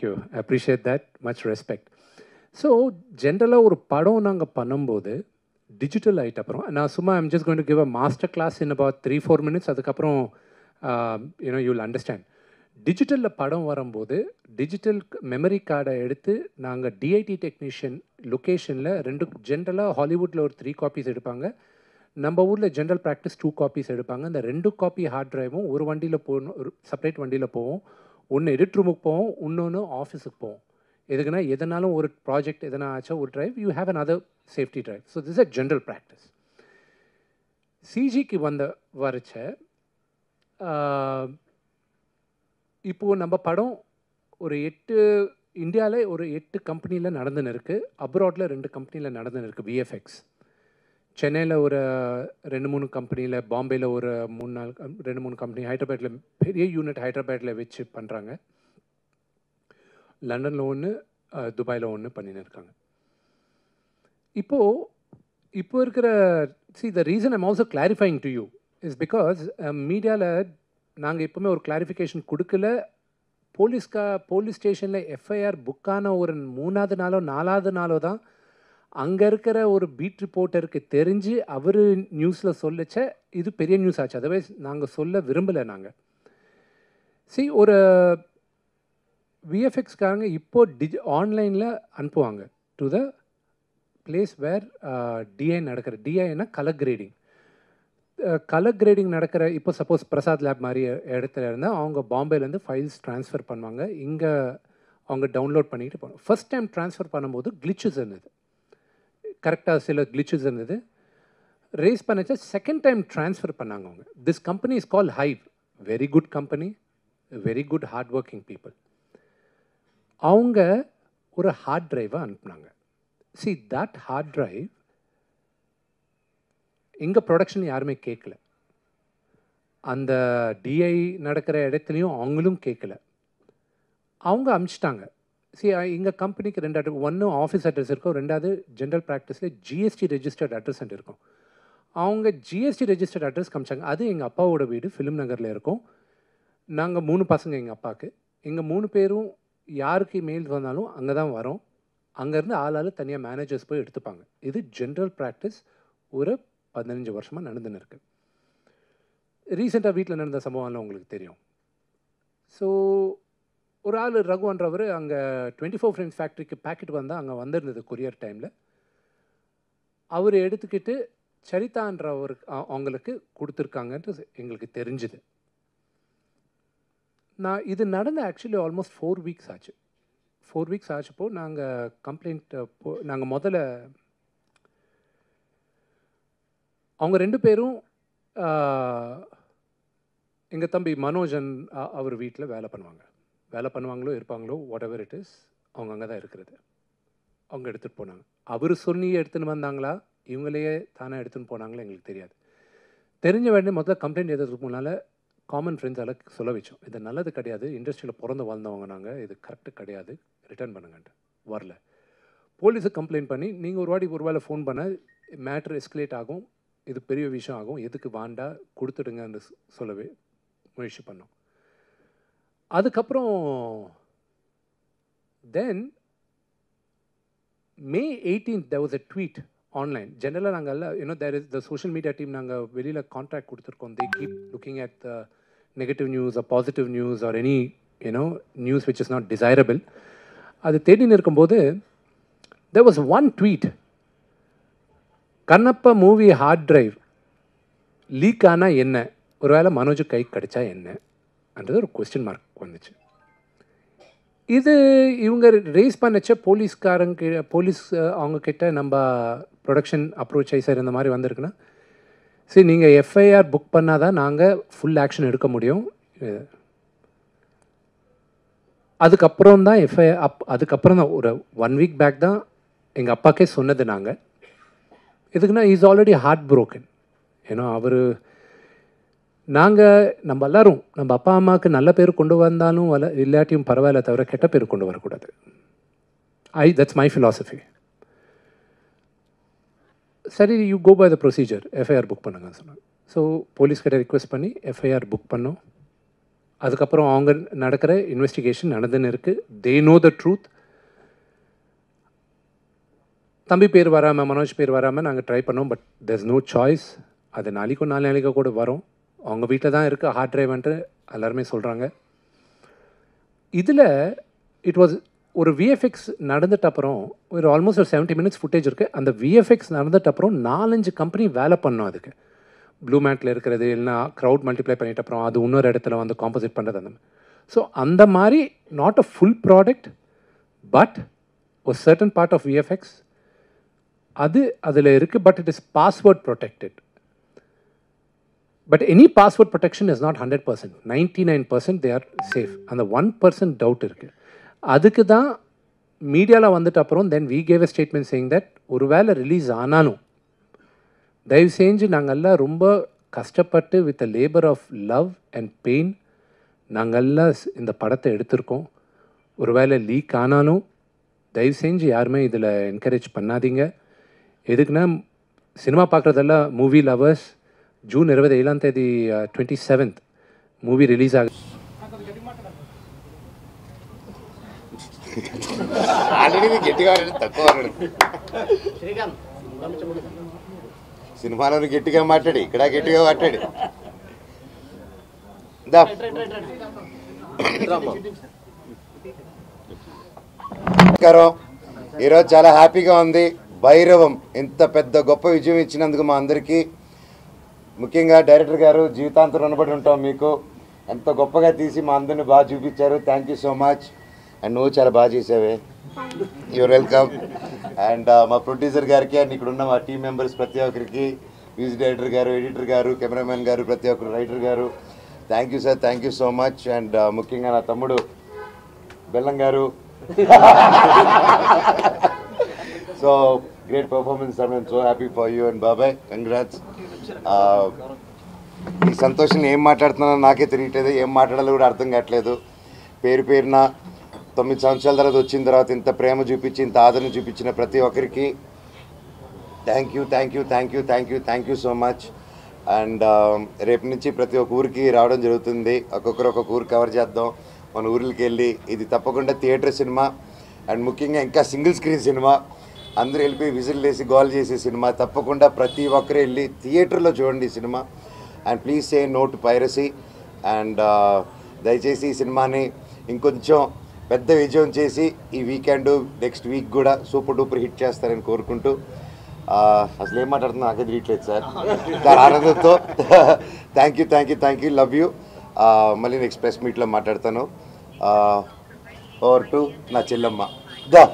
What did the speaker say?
You appreciate that much respect. So ஜென்ரலாக ஒரு படம் நாங்கள் பண்ணும்போது டிஜிட்டல் ஆகிட்ட அப்புறம் நான் சும்மா I'm just going to give a master class in about 3-4 minutes. அதுக்கப்புறம் யூனோ யூ வில் அண்டர்ஸ்டாண்ட். டிஜிட்டலில் படம் வரும்போது டிஜிட்டல் மெமரி கார்டை எடுத்து நாங்கள் டிஐடி டெக்னீஷியன் லொக்கேஷனில் ஜென்ரலாக ஹாலிவுட்டில் ஒரு 3 காப்பீஸ் எடுப்பாங்க. நம்ம ஊரில் ஜென்ரல் ப்ராக்டிஸ் 2 காப்பீஸ் எடுப்பாங்க. இந்த 2 காப்பி ஹார்ட் ட்ரைவும் ஒரு வண்டியில் போகணும், ஒரு செப்பரேட் வண்டியில் போவோம். ஒன்று எடிட் ரூமுக்கு போவோம், இன்னொன்று ஆஃபீஸுக்கு போவோம். எதுக்குன்னா எதனாலும் ஒரு ப்ராஜெக்ட் எதனா ஆச்சா ஒரு drive you have another safety drive. So this a general practice. சிஜிக்கு வரைச்ச இப்போது நம்ம படம் ஒரு 8 இந்தியாவில் ஒரு 8 கம்பெனியில் நடந்துன்னு இருக்குது. அப்ராடில் 2 கம்பெனியில் நடந்துன்னு இருக்குது விஎஃப்எக்ஸ். சென்னையில் ஒரு 2-3 கம்பெனியில், பாம்பேயில் ஒரு 2-3 கம்பெனி, ஹைதராபாத்தில் பெரிய யூனிட் ஹைதராபாத்தில் வச்சு பண்ணுறாங்க. லண்டனில் ஒன்று, துபாயில் ஒன்று பண்ணின்னு இருக்காங்க. இப்போ இருக்கிற the reason I'm also clarifying to you is because மீடியாவில் நாங்கள் எப்போவுமே ஒரு கிளாரிஃபிகேஷன் கொடுக்கல. போலீஸ் ஸ்டேஷனில் எஃப்ஐஆர் புக்கான ஒரு 3வது நாளோ 4வது நாளோ தான் அங்கே இருக்கிற ஒரு பீட் ரிப்போர்ட்டருக்கு தெரிஞ்சு அவர் நியூஸில் சொல்லச்ச இது பெரிய நியூஸ் ஆச்சு. அதர்வைஸ் நாங்கள் சொல்ல விரும்பலை. நாங்கள் ஒரு விஎஃப்எக்ஸ்காரங்க இப்போது ஆன்லைனில் அனுப்புவாங்க to the place where DI நடக்கிற. டிஐனா கலர் கிரேடிங். கலர் கிரேடிங் நடக்கிற இப்போ சப்போஸ் பிரசாத் லேப் மாதிரி இடத்துல இருந்தால் அவங்க பாம்பேலேருந்து ஃபைல்ஸ் ட்ரான்ஸ்ஃபர் பண்ணுவாங்க. இங்கே அவங்க டவுன்லோட் பண்ணிட்டு போகணும். ஃபஸ்ட் டைம் ட்ரான்ஸ்ஃபர் பண்ணும்போது கிளிச்சஸ் இருந்தது, கரெக்டாக சில கிளிச்சஸ் இருந்தது. ரேஸ் பண்ணச்சா செகண்ட் டைம் ட்ரான்ஸ்ஃபர் பண்ணாங்க அவங்க. This company is call hive, very good company, very good hard working people. அவங்க ஒரு ஹார்ட் ட்ரைவை அனுப்புனாங்க. தட் ஹார்ட் ட்ரைவ் எங்கள் ப்ரொடக்ஷன் யாருமே கேட்கல. அந்த டிஐ நடக்கிற இடத்துலையும் அவங்களும் கேட்கல. அவங்க அனுப்பிச்சிட்டாங்க. எங்கள் கம்பெனிக்கு 2 அட்ரஸ், ஒன்று ஆஃபீஸ் அட்ரஸ் இருக்கும், 2வது ஜென்ரல் ப்ராக்டிஸில் ஜிஎஸ்டி ரெஜிஸ்டர்ட் அட்ரஸ் இருக்கும். அவங்க ஜிஎஸ்டி ரெஜிஸ்டர்ட் அட்ரஸ் காமிச்சாங்க. அது எங்கள் அப்பாவோட வீடு ஃபிலிம் நகரில் இருக்கும். நாங்கள் 3 பசங்க எங்கள் அப்பாவுக்கு. எங்கள் 3 பேரும் யாருக்கு மெயில் வந்தாலும் அங்கே தான் வரோம். அங்கேருந்து ஆளால் தனியாக மேனேஜர்ஸ் போய் எடுத்துப்பாங்க. இது ஜென்ரல் ப்ராக்டிஸ் ஒரு 15 வருஷமாக நடந்துன்னு இருக்குது. ரீசெண்டாக வீட்டில் நடந்த சம்பவம்லாம் உங்களுக்கு தெரியும். ஸோ ஒரு ஆள் ரகுன்றவர் அங்கே 24 ஃப்ரேம்ஸ் ஃபேக்ட்ரிக்கு பேக்கெட் வந்தால் அங்கே வந்திருந்தது கொரியர் டைமில். அவர் எடுத்துக்கிட்டு சரிதான்றவருக்கு அவங்களுக்கு கொடுத்துருக்காங்கன்ட்டு எங்களுக்கு தெரிஞ்சுது. இது நடந்த ஆக்சுவலி ஆல்மோஸ்ட் 4 வீக்ஸ் ஆச்சு. 4 வீக்ஸ் ஆச்சப்போ நாங்கள் கம்ப்ளைண்ட் நாங்கள் முதல்ல அவங்க 2 பேரும் எங்கள் தம்பி மனோஜன் அவர் வீட்டில் வேலை பண்ணுவாங்களோ இருப்பாங்களோ வாட் எவர் இட் இஸ், அவங்க அங்கே தான் இருக்கிறது. அவங்க எடுத்துகிட்டு போனாங்க. அவர் சொல்லி எடுத்துன்னு வந்தாங்களா இவங்களையே தானே எடுத்துன்னு போனாங்களா எங்களுக்கு தெரியாது. தெரிஞ்ச வேண்டிய முதல்ல கம்ப்ளைண்ட் எதுக்கு முன்னால் காமன் ஃப்ரெண்ட்ஸால் சொல்ல வச்சோம், இது நல்லது கிடையாது, இண்டஸ்ட்ரியில் பிறந்து வாழ்ந்தவங்க நாங்கள், இது கரெக்டு கிடையாது, ரிட்டர்ன் பண்ணுங்கன்ட்டு. வரல. போலீஸுக்கு கம்ப்ளைண்ட் பண்ணி நீங்கள் ஒரு வேளை ஃபோன் பண்ண மேட்ரு எஸ்கலேட் ஆகும், இது பெரிய விஷயம் ஆகும், எதுக்கு வாண்டா கொடுத்துடுங்கன்னு சொல்லவே முயற்சி பண்ணோம். அதுக்கப்புறம் தென் May 18th there was a tweet online. ஜெனரலாக நாங்கள் எல்லாம் there is the social media team, நாங்கள் வெளியில் கான்ட்ராக்ட் கொடுத்துருக்கோம். they keep looking at the negative news or positive news or any news which is not desirable. அது தேடின்னு இருக்கும்போது there was one tweet, Kannappa movie hard drive leak ஆனால் என்ன, ஒருவேளை மனோஜ் கை கிடைச்சா என்னன்றது ஒரு கொஸ்டின் மார்க் வந்துச்சு. இது இவங்க ரேஸ் பண்ணச்ச போலீஸ் அவங்கக்கிட்ட நம்ம ப்ரொடக்ஷன் அப்ரோச் ஆகி சார் இந்த மாதிரி வந்திருக்குன்னா, சரி நீங்கள் எஃப்ஐஆர் புக் பண்ணால் தான் நாங்கள் ஃபுல் ஆக்ஷன் எடுக்க முடியும். அதுக்கப்புறம் தான் அதுக்கப்புறம் தான் ஒரு 1 வீக் பேக் தான் எங்கள் அப்பாக்கே சொன்னது. நாங்கள் எதுக்குன்னா இஸ் ஆல்ரெடி ஹார்ட் ப்ரோக்கன். ஏன்னா நம்ம எல்லோரும் நம்ம அப்பா அம்மாவுக்கு நல்ல பேர் கொண்டு வந்தாலும் இல்லாட்டியும் பரவாயில்ல, தவிர கெட்ட பேர் கொண்டு வரக்கூடாது. That's my philosophy. சரி, you go by the procedure, FIR book பண்ணுங்கன்னு சொன்னாங்க. ஸோ போலீஸ்கிட்ட ரிக்வெஸ்ட் பண்ணி எஃப்ஐஆர் புக் பண்ணோம். அதுக்கப்புறம் அவங்க நடக்கிற இன்வெஸ்டிகேஷன் நடந்துன்னு இருக்குது. They know the truth. தம்பி பேர் வராமல், மனோஜ் பேர் வராமல் நாங்கள் ட்ரை பண்ணோம். But there's no choice. அது நாளைக்கும் 4 நாளைக்கோ கூட வரும். அவங்க வீட்டில் தான் இருக்குது ஹார்ட் ட்ரைவ்ன்ட்டு எல்லாருமே சொல்கிறாங்க. இதில் இட் வாஸ் ஒரு விஎஃப்எக்ஸ் நடந்துட்ட அப்புறம் ஒரு ஆல்மோஸ்ட் ஒரு 70 minutes ஃபுட்டேஜ் இருக்குது. அந்த விஎஃப்எக்ஸ் நடந்துட்ட அப்புறம் 4-5 கம்பெனி வேலை பண்ணோம் அதுக்கு. ப்ளூ மேட்டில் இருக்கிறது, இல்லைனா க்ரௌட் மல்டிப்ளை பண்ணிட்ட அப்புறம் அது இன்னொரு இடத்துல வந்து காம்போசிட் பண்ணுறது அந்த மாதிரி. ஸோ அந்த மாதிரி not a full product, but ஒரு சர்டன் பார்ட் ஆஃப் விஎஃப்எக்ஸ் அது அதில் இருக்குது. But it is password protected. But any password protection is not 100%. 99% they are safe. அந்த 1% டவுட் இருக்குது. அதுக்கு தான் மீடியாவில் வந்துட்டு அப்புறம் then we gave a statement saying that ஒரு வேளை ரிலீஸ் ஆனாலும் தயவு செஞ்சு நாங்கள்லாம் ரொம்ப கஷ்டப்பட்டு with a labour of love and pain நாங்கள்லாம் இந்த படத்தை எடுத்திருக்கோம். ஒரு வேளை லீக் ஆனாலும் தயவு செஞ்சு யாருமே இதில் என்கரேஜ் பண்ணாதீங்க. எதுக்குன்னா சினிமா பார்க்குறதெல்லாம் மூவி லவர்ஸ். ஜூன் 27ஆம் தேதி 27th மூவி ரிலீஸ் ஆகுது. సినిమాలో గట్టిగా మాట్లాడి ఇక్కడ గట్టిగా మాట్లాడి నమస్కారం. ఈరోజు చాలా హ్యాపీగా ఉంది. భైరవం ఇంత పెద్ద గొప్ప విజయం ఇచ్చినందుకు మా అందరికీ, ముఖ్యంగా డైరెక్టర్ గారు జీవితాంతం రుణపడి ఉంటాం మీకు. ఎంత గొప్పగా తీసి మా అందరిని బాగా చూపించారు. Thank you so much. And నువ్వు చాలా బాగా చేసావే. You're welcome. అండ్ మా ప్రొడ్యూసర్ గారికి అండ్ ఇక్కడ ఉన్న మా టీం మెంబర్స్ ప్రతి ఒక్కరికి, మ్యూజిక్ డైరెక్టర్ గారు, ఎడిటర్ గారు, కెమెరామెన్ గారు, ప్రతి ఒక్కరు, రైటర్ గారు, thank you sir. Thank you so much. And ముఖ్యంగా నా తమ్ముడు బెల్లం గారు. So great performance sir. I'm so happy for you and బాబాయ్, కంగ్రాట్స్. ఈ సంతోషం ఏం మాట్లాడుతున్నానో నాకే తెలియట్లేదు, ఏం మాట్లాడాలో కూడా అర్థం కావట్లేదు. పేరు పేరున 9 సంవత్సరాల తర్వాత వచ్చిన తర్వాత ఇంత ప్రేమ చూపించి, ఇంత ఆదరణ చూపించిన ప్రతి ఒక్కరికి thank you, thank you, thank you, thank you, thank you so much. And రేపు నుంచి ప్రతి ఒక్క ఊరికి రావడం జరుగుతుంది. ఒక్కొక్కరు ఒక్కొక్క ఊరు కవర్ చేద్దాం. మన ఊర్లకి వెళ్ళి ఇది తప్పకుండా థియేటర్ సినిమా. అండ్ ముఖ్యంగా ఇంకా సింగిల్ స్క్రీన్ సినిమా. అందరూ వెళ్ళిపోయి విజిల్ వేసి గోల్ చేసే సినిమా. తప్పకుండా ప్రతి ఒక్కరు వెళ్ళి థియేటర్లో చూడండి ఈ సినిమా. And please say no to piracy. And దయచేసి ఈ సినిమాని ఇంకొంచెం పెద్ద విజయం చేసి ఈ వీకెండ్ నెక్స్ట్ వీక్ కూడా సూపర్ డూపర్ హిట్ చేస్తారని కోరుకుంటూ, అసలు ఏం మాట్లాడుతున్నా నాకే తెలియట్లేదు సార్. దాని ఆనందంతో thank you, thank you, thank you, love you. మళ్ళీ నెక్స్ట్ ప్రెస్ మీట్లో మాట్లాడతాను. ఓవర్ టు నా చెల్లమ్మ దా.